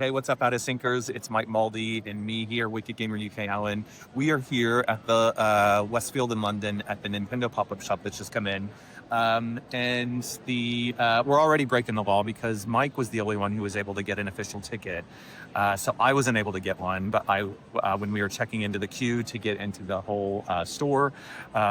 Hey, what's up, out of sinkers? It's Mike Maldy and me here, Wicked Gamer UK Allen. We are here at the Westfield in London at the Nintendo pop-up shop that's just come in. And we're already breaking the law because Mike was the only one who was able to get an official ticket. So I wasn't able to get one, but when we were checking into the queue to get into the whole store,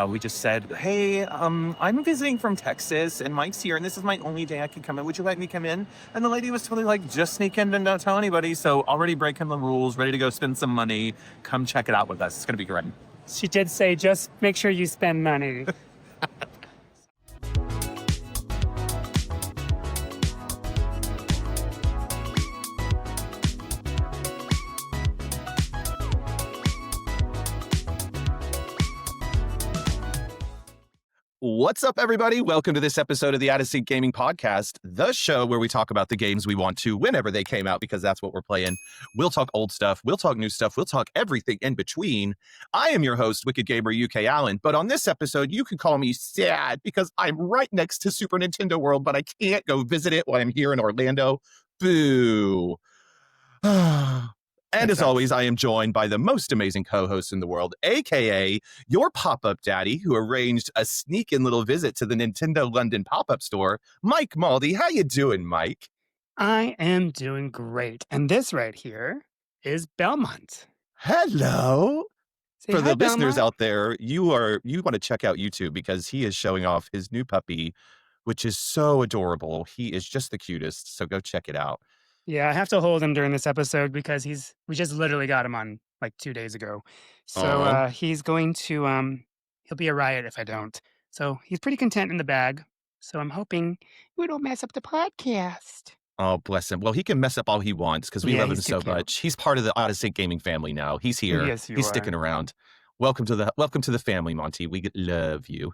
we just said, "Hey, I'm visiting from Texas, and Mike's here, and this is my only day I can come in. Would you let me come in?" And the lady was totally like, "Just sneak in and don't tell anybody." So already breaking the rules, ready to go spend some money. Come check it out with us. It's gonna be great. She did say, just make sure you spend money. What's up, everybody? Welcome to this episode of the Out of Sync Gaming Podcast, the show where we talk about the games we want to whenever they came out, because that's what we're playing. We'll talk old stuff, we'll talk new stuff, we'll talk everything in between. I am your host, Wicked Gamer UK Allen, but on this episode, you can call me sad because I'm right next to Super Nintendo World, but I can't go visit it while I'm here in Orlando. Boo. And as always, I am joined by the most amazing co-host in the world, aka your pop-up daddy, who arranged a sneaking little visit to the Nintendo London pop-up store, Mike Maldy. How you doing, Mike? I am doing great. And this right here is Belmont. Hello. Say For hi, the listeners Belmont. out there, you want to check out YouTube because he is showing off his new puppy, which is so adorable. He is just the cutest. So go check it out. Yeah, I have to hold him during this episode because we just literally got him on like 2 days ago. So Oh. he's going to he'll be a riot if I don't. So he's pretty content in the bag. So I'm hoping we don't mess up the podcast. Oh, bless him. Well, he can mess up all he wants because we Yeah, love him he's too so cute. much. He's part of the Out of Sync Gaming family now. He's here. Yes, you He's are. sticking around. Welcome to the family, Monty. We love you.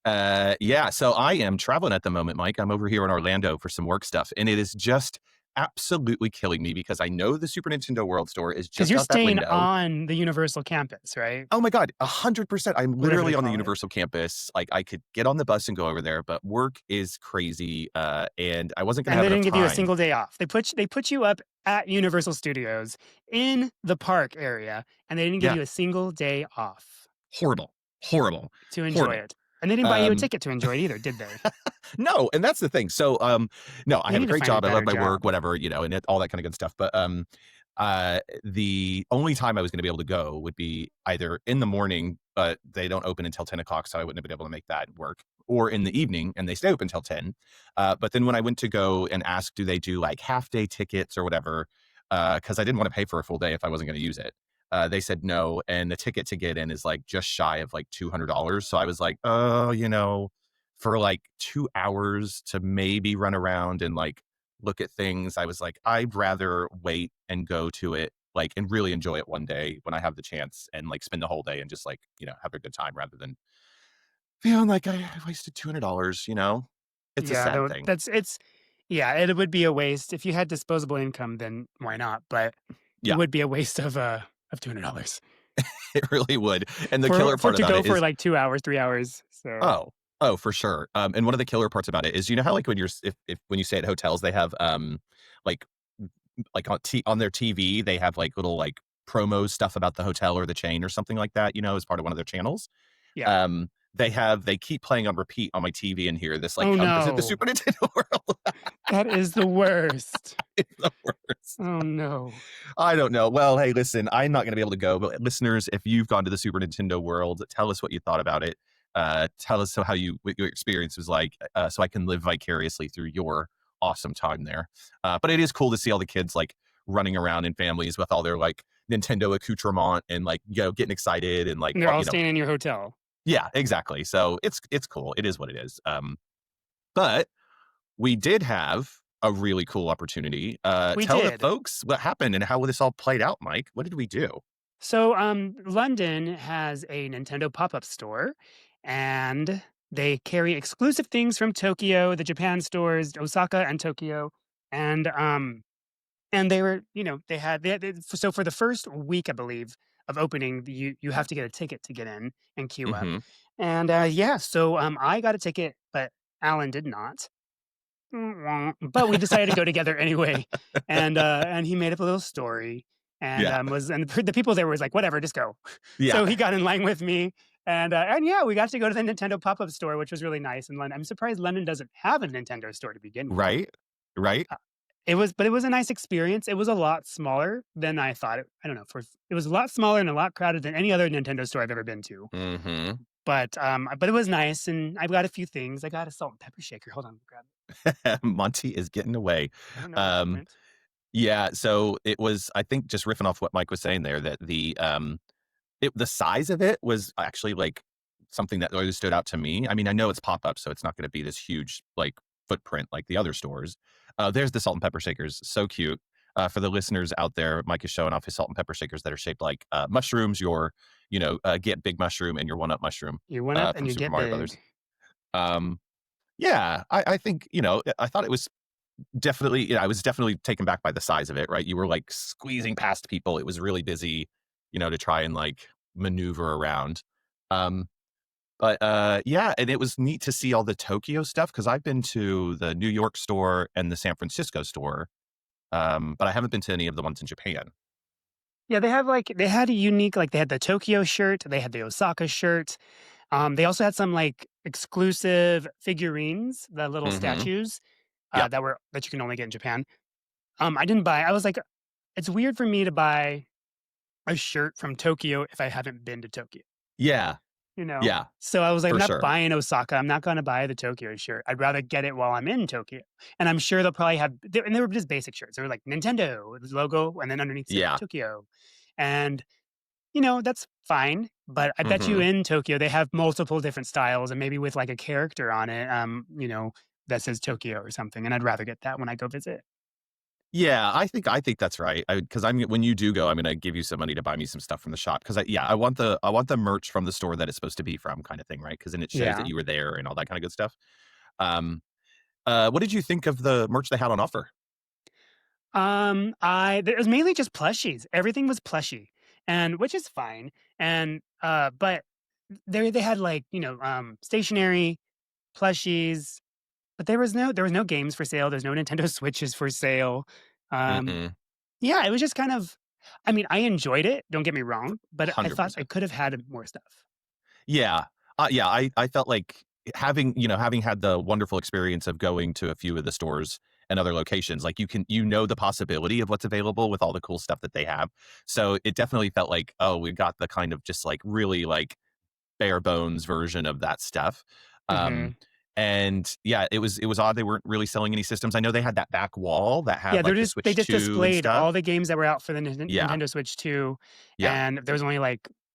Yeah, so I am traveling at the moment, Mike. I'm over here in Orlando for some work stuff, and it is just absolutely killing me because I know the Super Nintendo World Store is Because just you're out that staying window. on the Universal campus, right? Oh my God, 100%. I'm Whatever literally they on the call it. Universal campus. Like, I could get on the bus and go over there, but work is crazy, and I wasn't going to And have they enough didn't give you a time. single day off. They put you up at Universal Studios in the park area, and they didn't give Yeah, you a single day off horrible, horrible, to enjoy horrible. it. And they didn't buy you a Um, ticket to enjoy it either, did they? No, and that's the thing. So, no, I You have a need to great find a job. I love better my work, job. whatever, and all that kind of good stuff. But the only time I was going to be able to go would be either in the morning, but they don't open until 10 o'clock, so I wouldn't have been able to make that work, or in the evening, and they stay open until 10. But then when I went to go and ask, do they do like half day tickets or whatever? Because I didn't want to pay for a full day if I wasn't going to use it. They said no, and the ticket to get in is like just shy of like $200. So I was like, oh, for like 2 hours to maybe run around and like look at things, I was like, I'd rather wait and go to it, like, and really enjoy it one day when I have the chance and like spend the whole day and just like, have a good time rather than feeling like I wasted $200. It's a Yeah, sad though thing. yeah, it would be a waste. If you had disposable income, then why not? But it Yeah, would be a waste of $200 it really would. And the for killer for part to about go it for is, like 2 hours, 3 hours. So oh, oh, for sure. And one of the killer parts about it is, how like when if when you stay at hotels, they have like on their TV, they have like little like promo stuff about the hotel or the chain or something like that, as part of one of their channels. yeah. They keep playing on repeat on my TV in here. This like, Oh come visit the no, Super Nintendo World. that is the worst. It's the worst. Oh no. I don't know. Well, hey, listen, I'm not going to be able to go, but listeners, if you've gone to the Super Nintendo World, tell us what you thought about it. Tell us what your experience was like, so I can live vicariously through your awesome time there. But it is cool to see all the kids like running around in families with all their like Nintendo accoutrement and like, getting excited and like, And they're all staying in your hotel. yeah, exactly. So it's cool. It is what it is. But we did have a really cool opportunity. We Tell the did. folks what happened and how this all played out, Mike. What did we do? So, London has a Nintendo pop-up store, and they carry exclusive things from Tokyo, the Japan stores, Osaka and Tokyo, and they were, so for the first week, I believe, of opening, you have to get a ticket to get in and queue up, Hmm. and yeah, so I got a ticket, but Alan did not. but we decided to go together anyway, and he made up a little story, and, Yeah. was and the people there was like, "Whatever, just go." Yeah. So he got in line with me, and yeah, we got to go to the Nintendo pop-up store, which was really nice in London. I'm surprised London doesn't have a Nintendo store to begin with. Right? Right? Uh, it was a nice experience. It was a lot smaller than I thought I don't know, it was a lot smaller and a lot crowded than any other Nintendo store I've ever been to. Mhm. But it was nice, and I got a few things. I got a salt and pepper shaker. Hold on, grab it. Monty is getting away. I don't know where that Um, went. yeah, so it was I think just riffing off what Mike was saying there that the size of it was actually, like, something that really stood out to me. I mean, I know it's pop-up, so it's not gonna be this huge, like, footprint like the other stores. There's the salt and pepper shakers, so cute. For the listeners out there, Mike is showing off his salt and pepper shakers that are shaped like, mushrooms, your, get big mushroom and your one-up mushroom, You went up and from you Super get Mario big. Brothers. Um, yeah, I think, I thought it was definitely I was definitely taken back by the size of it, right? You were, like, squeezing past people. It was really busy, to try and, like, maneuver around. Um, but yeah, and it was neat to see all the Tokyo stuff because 'cause I've been to the New York store and the San Francisco store, but I haven't been to any of the ones in Japan. Yeah, they had a unique they had the Tokyo shirt, they had the Osaka shirt. They also had some, exclusive figurines, the little Mhm. statues, Yep. that you can only get in Japan. I didn't buy I was like, "It's weird for me to buy a shirt from Tokyo if I haven't been to Tokyo." Yeah. You know? Yeah, So I was like, "I'm for not sure. buying Osaka, I'm not gonna buy the Tokyo shirt. I'd rather get it while I'm in Tokyo." And I'm sure they'll probably have they were just basic shirts. They were like Nintendo with the logo, and then underneath said Yeah. Tokyo. And, that's fine, but I bet you Mhm. in Tokyo, they have multiple different styles and maybe with, a character on it, that says Tokyo or something, and I'd rather get that when I go visit. Yeah, I think that's right. Because when you do go, I'm gonna give you some money to buy me some stuff from the shop because I want the merch from the store that it's supposed to be from kinda thing, right? Because then it shows that Yeah. you were there and all that kinda good stuff. Um, what did you think of the merch they had on offer? It was mainly just plushies. Everything was plushy, and which is fine. And but they had stationery, plushies, but there was no games for sale. There's no Nintendo Switches for sale. Um, Mm-mm. yeah, it was just kind of. I mean, I enjoyed it. Don't get me wrong, but I thought I 100%. could have had more stuff. Yeah. Yeah, I felt like having had the wonderful experience of going to a few of the stores and other locations, like, the possibility of what's available with all the cool stuff that they have. So, it definitely felt like, "Oh, we got the kind of just, like, really, like, bare bones version of that stuff." Hmm. Um, and yeah, it was odd they weren't really selling any systems. I know they had that back wall that Yeah, had, like, the they Switch just 2 and displayed stuff. all the games that were out for the Yeah. Nintendo Switch 2, Yeah. and there was only,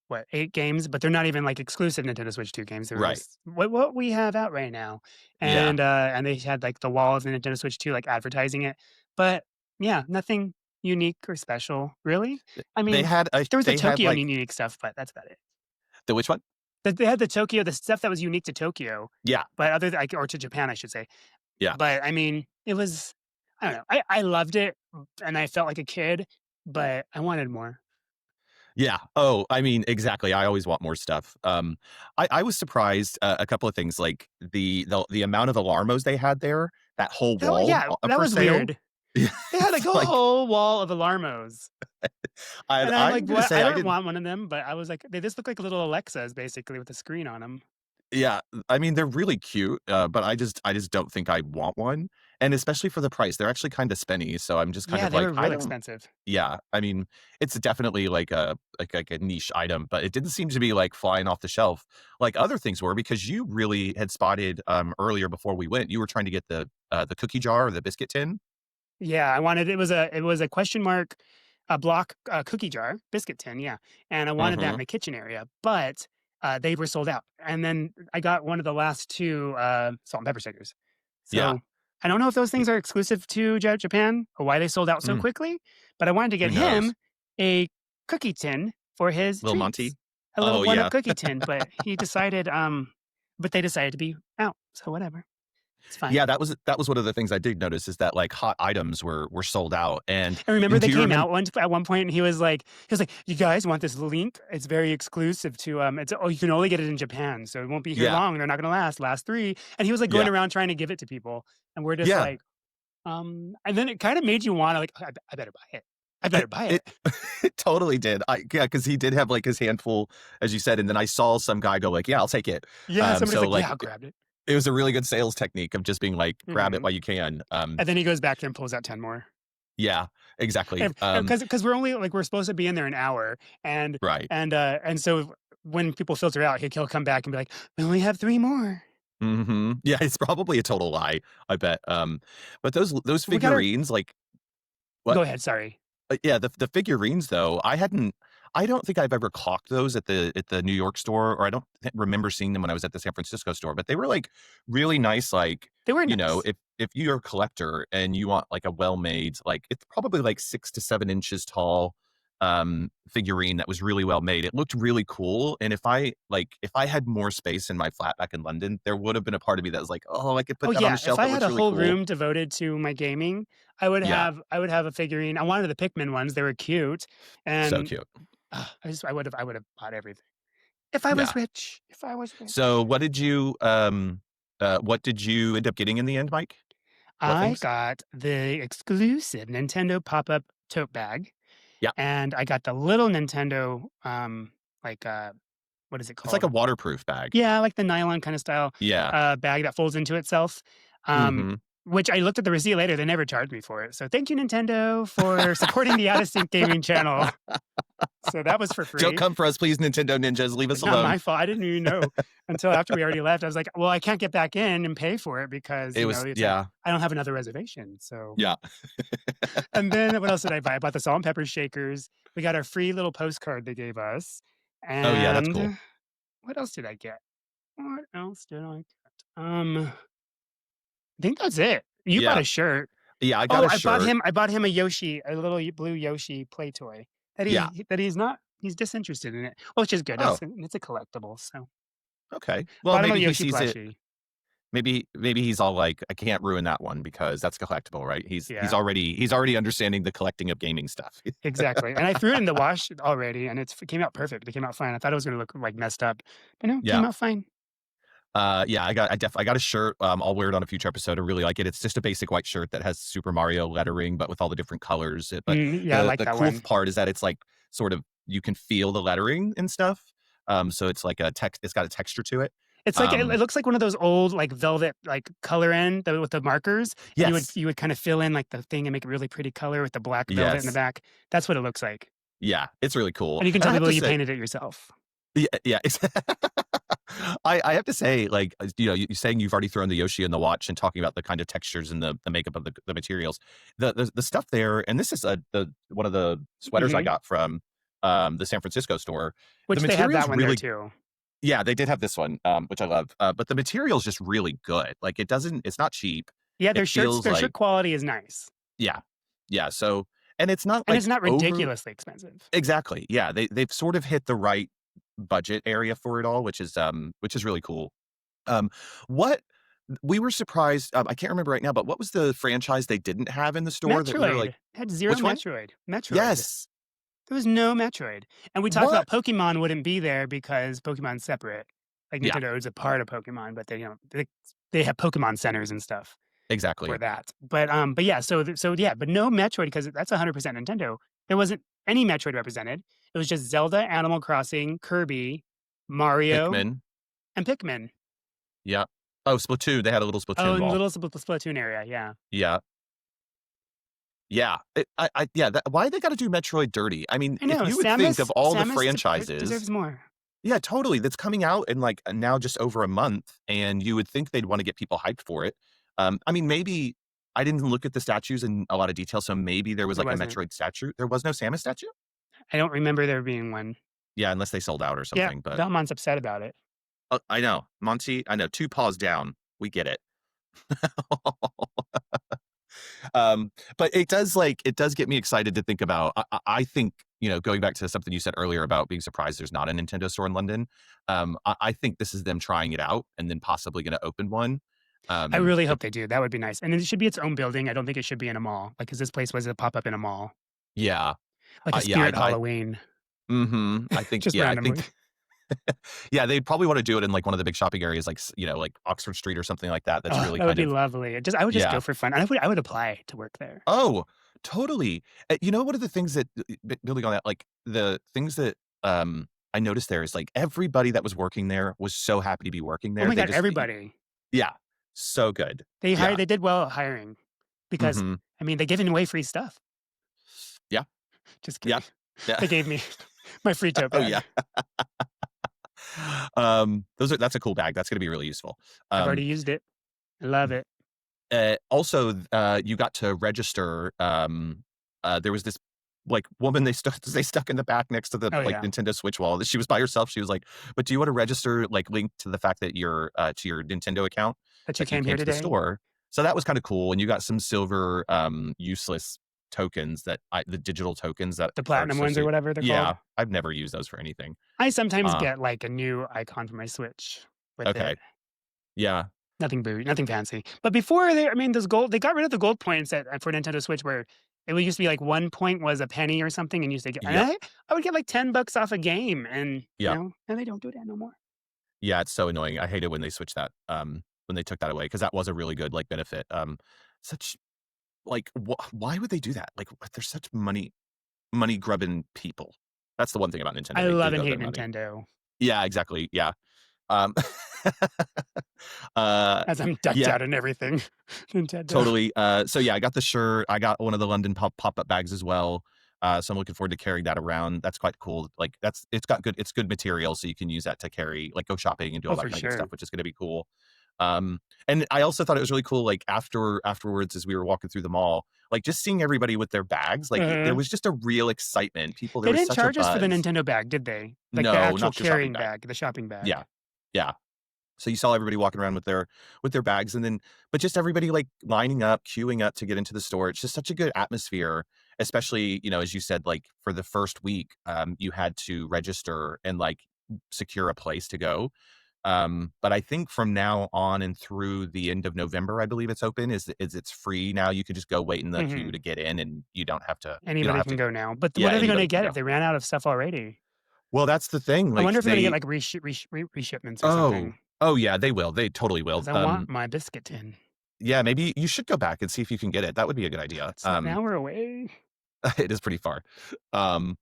what, 8 games, but they're not even, exclusive Nintendo Switch 2 games, they were Right. just, "What we have out right now?" Yeah. And they had, the wall of the Nintendo Switch 2, advertising it, but, yeah, nothing unique or special, really. I They mean, had a there was the they had, Tokyo like unique stuff, but that's about it. the which one? But they had the stuff that was unique to Tokyo, Yeah. but or to Japan, I should say. Yeah. But, I mean, it was I don't know. I loved it, and I felt like a kid, but I wanted more. Yeah. Oh, I mean, exactly. I always want more stuff. I was surprised, a couple of things, like the amount of Alarmos they had there, that whole wall, Yeah, up that for was sale. weird. Yeah, They had, it's a like whole wall of Alarmos, and I'm I'm like, gonna "What? say I I don't didn't. want one of them," but I was like, they just look like little Alexas, basically, with a screen on them. Yeah, I mean, they're really cute, but I just don't think I want one, and especially for the price, they're actually kinda spenny, so I'm just kind Yeah, of they like, were I real don't. expensive. Yeah, I mean, it's definitely like a niche item, but it didn't seem to be, like, flying off the shelf like other things were because you really had spotted, earlier before we went, you were trying to get the cookie jar or the biscuit tin. Yeah, I wanted it was a question mark, a block, cookie jar, biscuit tin, yeah, and I wanted that in Mhm. the kitchen area, but, they were sold out, and then I got one of the last 2, salt and pepper shakers. Yeah. So, I don't know if those Y things are exclusive to Japan or why they sold out so mm, quickly, but I wanted to who get him knows? a cookie tin for his Little treats, Monty? a little Oh, one-up yeah. cookie tin, but they decided to be out, so whatever. It's fine. Yeah, that was one of the things I did notice is that like hot items were sold out. And remember And they do you came remember? out at one point and he was like, "You guys want this link? It's very exclusive to you can only get it in Japan, so it won't be here Yeah, long. They're not gonna last 3." And he was like going yeah, around trying to give it to people. And we're just yeah. like, and then it kind of made you want to like, I better buy it. I better buy It it. it totally did. Yeah, because he did have like his handful, as you said, and then I saw some guy go like, "Yeah, I'll take it." Yeah, somebody's So like, like "Yeah, I'll grab it." it was a really good sales technique of just being like, grab it Mhm. while you can. And then he goes back there and pulls out 10 more. Yeah, exactly. And because we're only like we're supposed to be in there an hour, and Right. so when people filter out, he'll come back and be like, "We only have 3 more." Yeah, it's probably a total lie, I bet. But those We got our figurines, like what? Go ahead, sorry. Yeah, the figurines though, I don't think I've ever clocked those at the New York store, or I don't remember seeing them when I was at the San Francisco store, but they were like really nice, like, They were you know, nice. if you're a collector and you want like a well-made, like it's probably like 6 to 7 inches tall figurine that was really well made. It looked really cool. And if I had more space in my flat back in London, there would have been a part of me that was like, oh, I could Oh, put that on yeah, the if shelf. I That had looks a really whole cool. room devoted to my gaming, Yeah, I would have a figurine. I wanted the Pikmin ones, they were cute, so and, cute. I would have bought everything. If I Yeah. was rich, if I was So rich. what did you end up getting in the end, Mike? What I things? got the exclusive Nintendo pop-up tote bag, Yeah. and I got the little Nintendo, like, what is it It's like a called? waterproof bag. Yeah, like the nylon kinda style, Yeah. bag that folds into itself, um, Mhm. which I looked at the receipt later, they never charged me for it, so thank you, Nintendo, for supporting the Out of Sync gaming channel. So that was for Don't free. come for us, please, Nintendo ninjas. Leave us Not alone. my fault, I didn't even know until after we already left. I was like, "Well, I can't get back in and pay for it because, It was it's like, yeah. I don't have another reservation." So Yeah. and then what else did I buy? I bought the salt and pepper shakers. We got our free little postcard they gave us, Oh, yeah, that's cool. and what else did I get? What else did I get? I think that's it. You bought Yeah. a shirt. Yeah, I got Oh, a shirt. I bought him a Yoshi, a little blue Yoshi play toy Yeah. that he's disinterested in it, which is good. Oh, It's a collectible, so okay. Well, bought him a maybe he Yoshi sees it. plushie. Maybe he's all like, "I can't ruin that one because that's collectible," right? Yeah, He's already understanding the collecting of gaming stuff. exactly. And I threw it in the wash already, and it came out perfect. It came out fine. I thought it was gonna look like messed up, but no, it Yeah. came out fine. Yeah, I got a shirt. I'll wear it on a future episode. I really like it. It's just a basic white shirt that has Super Mario lettering, but with all the different colors. But Yeah, I like the that cool one. part is that it's like sort of you can feel the lettering and stuff. So it's like a text. It's got a texture to it. It's like it Um, looks like one of those old, like, velvet, like, color end with the markers, and yes, you would kinda fill in, like, the thing and make it really pretty color with the black velvet in the yes, back. That's what it looks like, yeah. It's really cool. and you can And tell I have people to you say, painted it yourself. yeah, yeah. I have to say, like, you know, you saying you've already thrown the Yoshi in the watch and talking about the kind of textures and the makeup of the materials. The stuff there, and this is the one of the sweaters I Mhm. got from the San Francisco store. The Which they have material's that one there really too. yeah, they did have this one, which I love. But the material's just really good. Like it's not cheap. Yeah, It feels their like shirt quality is nice, yeah. Yeah. So and it's not and it's like not over ridiculously expensive. exactly. Yeah. They've sort of hit the right budget area for it all, which is really cool. Um, what we were surprised, I can't remember right now, but what was the franchise they didn't have in the store that we were Metroid. like, It had 0 which one? Metroid. Metroid. Yes. There was no Metroid, and we talked What? about Pokemon wouldn't be there because Pokemon's separate. Like, Yeah, Nintendo is a part of Pokemon, but they have Pokemon centers and stuff for exactly. that. But yeah, yeah, but no Metroid because that's 100% Nintendo. There wasn't any Metroid represented. It was just Zelda, Animal Crossing, Kirby, Mario, Pikmin. and Pikmin. Yeah. Oh, Splatoon. They had a little Oh, Splatoon and ball. little Splatoon area, yeah. Yeah. Yeah. Yeah. Why they got to do Metroid dirty? I mean, I if know, you would think of all the Samus franchises, deserves more. yeah, totally. That's coming out in like now just over a month, and you would think they'd want to get people hyped for it. I mean, maybe I didn't look at the statues in a lot of detail, so maybe there was There like a wasn't. Metroid statue. There was no Samus statue. I don't remember there being one. Yeah, unless they sold out or Yeah, something. But Belmont's upset about it. I know Monty. I know 2 paws down. We get it. um, but it does get me excited to think about. I think you know going back to something you said earlier about being surprised there's not a Nintendo store in London. I think this is them trying it out and then possibly going to open one. I really But hope they do. That would be nice. And it should be its own building. I don't think it should be in a mall. Like, because this place was a pop-up in a mall, yeah, like a yeah, Spirit Halloween, I think, just yeah, I randomly. think, yeah, they'd probably want to do it in like one of the big shopping areas, like like Oxford Street or something like that. That's Oh, really that would kind be of, lovely. I would just go yeah. for fun. And I would apply to work there. Oh, totally. You know, one of the things that building on that, like the things that I noticed there is like everybody that was working there was so happy to be working Oh there. my They god, just, everybody. yeah, so good. Yeah. They did well at hiring because, Hmm. I mean, they giving away free stuff. Yeah. Just Yeah. kidding. Yeah. They gave me my free tote Oh yeah. bag. That's a cool bag. That's going to be really useful. I've already Um, used it. I love it. Also, you got to register. There was this like woman they stuck in the back next to the Oh, like yeah. Nintendo Switch wall. She was by herself. She was like, "But do you want to register like linked to the fact that you're to your Nintendo account That you that you came here came to the today? store?" So that was kind of cool. And you got some silver useless tokens the digital tokens that The are platinum ones or associated. whatever they're called? Yeah, I've never used those for anything. I sometimes Uh, get, like, a new icon for my Switch with it. okay, yeah, Nothing fancy. But before they I mean, those gold they got rid of the gold points for Nintendo Switch where it would used to be like 1 point was a penny or something and used to get and yep, I would get like $10 off a game and, yep. now they don't do that no more. Yeah, it's so annoying. I hate it when they switch that, when they took that away because that was a really good, like, benefit. Such like, why would they do that? Like, they're such money grubbing people. That's the one thing about Nintendo. I They love and love their hate money. Nintendo Yeah, exactly. Yeah. Um, uh, as I'm decked yeah, out and everything. Nintendo. totally. So yeah, I got the shirt. I got one of the London pop-up bags as well. So I'm looking forward to carrying that around. That's quite cool. Like it's good material, so you can use that to carry, like go shopping and do Oh, all that for kind of good stuff, sure. which is going to be cool. And I also thought it was really cool, like afterwards as we were walking through the mall, like just seeing everybody with their bags, like there Mhm. was just a real excitement. There They was didn't such a charge us for the buzz. Nintendo bag, did they? Like the No, actual not the shopping carrying bag. bag, the shopping Yeah, bag. yeah. So you saw everybody walking around with their bags, and then but just everybody like lining up, queuing up to get into the store. It's just such a good atmosphere, especially, as you said, like for the first week, you had to register and like secure a place to go. But I think from now on and through the end of November, I believe it's open, is it's free now. You could just go wait in the queue Mhm. to get in and you don't Anybody have can to, go now. But yeah, what are they gonna anybody can get if go. they ran out of stuff already? Well, that's the thing. I Like wonder if they're gonna get like reshipments or oh, something. oh yeah, they will. They totally will. 'Cause I want my biscuit tin. Yeah, maybe you should go back and see if you can get it. That would be a good idea. It's like an hour away. It is pretty far. Um,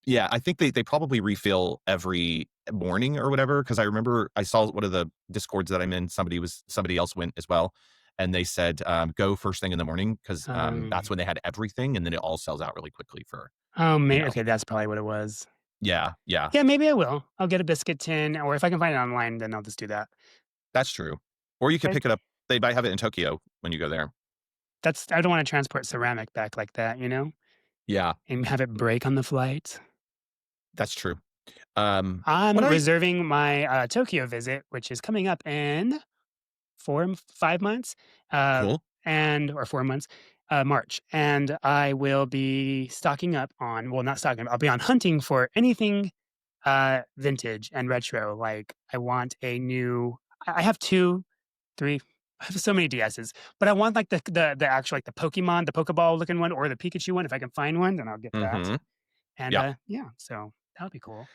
yeah, I think they probably refill every morning or whatever. Because I remember I saw one of the discords that I'm in. Somebody else went as well, and they said go first thing in the morning because that's Um, when they had everything, and then it all sells out really quickly for oh, you may know. okay, that's probably what it was. Yeah, yeah, Yeah, maybe I will. I'll get a biscuit tin, or if I can find it online, then I'll just do that. that's true. Or you could Okay. pick it up. They might have it in Tokyo when you go there. I don't wanna transport ceramic back like that, Yeah, and have it break on the flight. that's true. I'm What are reserving my, Tokyo visit, which is coming up in 5 months, uh, cool? and or 4 months, March, and I will be stocking up on well, not stocking up, I'll be on hunting for anything, vintage and retro, like, I want a new I have 2, 3 I have so many DSs, but I want, like, the actual, like, the Pokemon, the Pokeball looking one or the Pikachu one. If I can find one, then I'll get that, Mm-hmm. and, Yeah. yeah, so that'll be cool.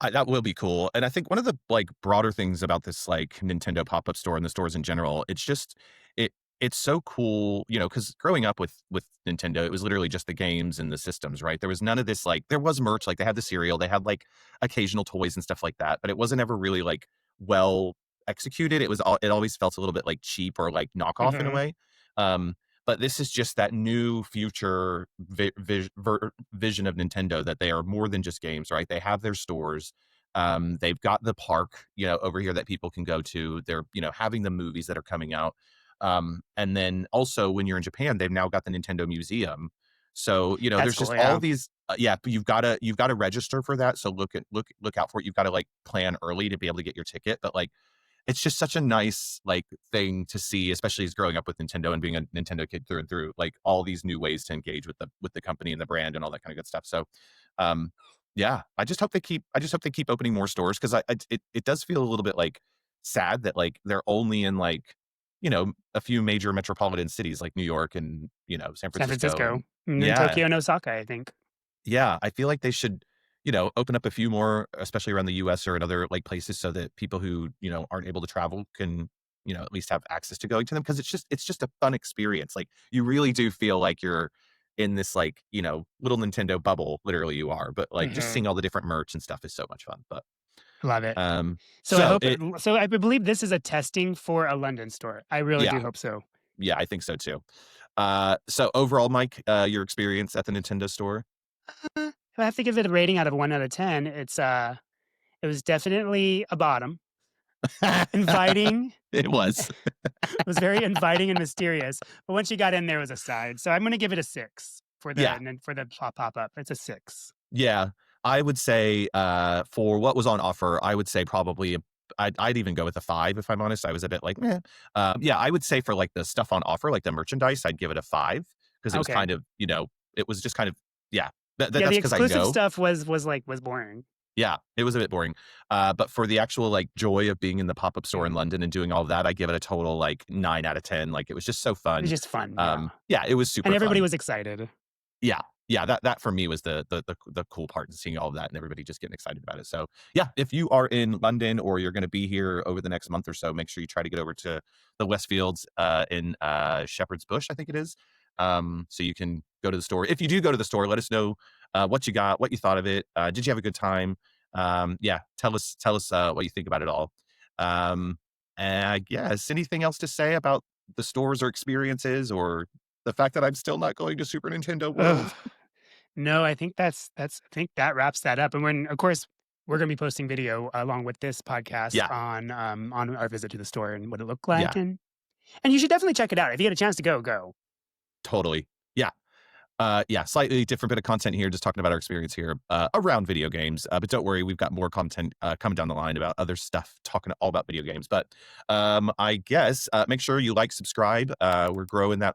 That will be cool, and I think one of the, like, broader things about this, like, Nintendo pop-up store and the stores in general, it's just it it's so cool, because growing up with Nintendo, it was literally just the games and the systems, right? There was none of this, like there was merch, like, they had the cereal, they had, like, occasional toys and stuff like that, but it wasn't ever really, like, well executed. It always felt a little bit, like, cheap or, like, knockoff in a Mhm. way, but this is just that new future vision of Nintendo that they are more than just games, right? They have their stores. They've got the park, over here that people can go to. They're, having the movies that are coming out. And then also when you're in Japan, they've now got the Nintendo Museum. So, That's there's cool, just all yeah. these, yeah, but you've got to register for that. So look out for it. You've got to like plan early to be able to get your ticket. But like it's just such a nice like thing to see, especially as growing up with Nintendo and being a Nintendo kid through and through, like all these new ways to engage with the company and the brand and all that kind of good stuff. So, um, yeah, I just hope they keep opening more stores because it does feel a little bit like sad that like they're only in like a few major metropolitan cities like New York and, San San Francisco. Francisco, And and then yeah, Tokyo and Osaka, I think. yeah, I feel like they should, open up a few more, especially around the US or in other like places so that people who, aren't able to travel can, at least have access to going to them. Cause it's just a fun experience. Like you really do feel like you're in this like, little Nintendo bubble, literally you are, but like just Mhm. seeing all the different merch and stuff is so much fun. But, Love it. um, So I so hope it, so I believe this is a testing for a London store. I really yeah, do hope so. yeah, I think so too. So overall, Mike, your experience at the Nintendo store? If I have to give it a rating out of 1 out of 10, it was definitely a bottom. Inviting. It was. It was very inviting and mysterious, but once you got in there, it was a side. So I'm gonna give it a 6 for the Yeah. and then for the pop-up. It's a 6. Yeah, I would say, for what was on offer, I would say probably I'd even go with a 5 if I'm honest. I was a bit like, "Meh." Yeah, I would say for, like, the stuff on offer, like the merchandise, I'd give it a 5 because it was Okay. kind of, it was just kind of yeah, Yeah, the that's because I exclusive go. stuff was boring. Yeah, it was a bit boring. But for the actual, like, joy of being in the pop-up store in Mhm. London and doing all of that, I give it a total, like, 9 out of 10. Like, it was just so It's fun. just fun, yeah. Yeah, it was And super everybody fun. was excited. Yeah. Yeah, that for me was the cool part and seeing all of that and everybody just getting excited about it. So, yeah, if you are in London or you're gonna be here over the next month or so, make sure you try to get over to the Westfields, in, Shepherd's Bush, I think it is. So you can go to the store. If you do go to the store, let us know, what you got, what you thought of it. Did you have a good time? Yeah, tell us, what you think about it all. Um, and I guess anything else to say about the stores or experiences or the fact that I'm still not going to Super Nintendo Ugh. World. No, I think that's I think that wraps that up, and when of course, we're gonna be posting video along with this podcast Yeah, on our visit to the store and what it looked like, yeah, and you should definitely check it out. If you get a chance to go, go. totally. Yeah. Yeah, slightly different bit of content here, just talking about our experience here around video games. But don't worry, we've got more content coming down the line about other stuff, talking all about video games. But I guess make sure you like, subscribe. We're growing that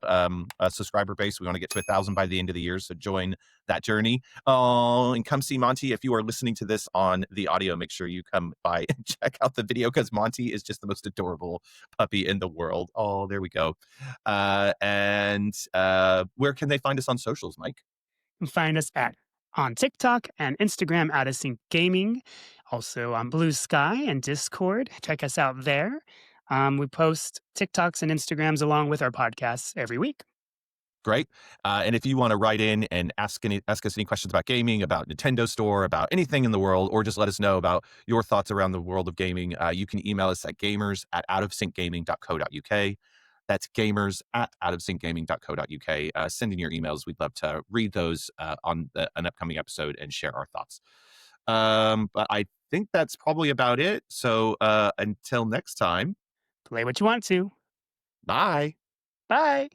subscriber base. We want to get to 1,000 by the end of the year, so join that journey. Oh, and come see Monty. If you are listening to this on the audio, make sure you come by and check out the video because Monty is just the most adorable puppy in the world. Oh, there we go. And where can they find us on socials, Mike? And find us at on TikTok and Instagram at Async Gaming, also on Blue Sky and Discord. Check us out there. We post TikToks and Instagrams along with our podcasts every week. Great. And if you want to write in and ask us any questions about gaming, about Nintendo Store, about anything in the world, or just let us know about your thoughts around the world of gaming, you can email us at gamers@outofsyncgaming.co.uk. That's gamers@outofsyncgaming.co.uk. Send in your emails. We'd love to read those on an upcoming episode and share our thoughts. But I think that's probably about it. So until next time, Play what you want to. bye. Bye.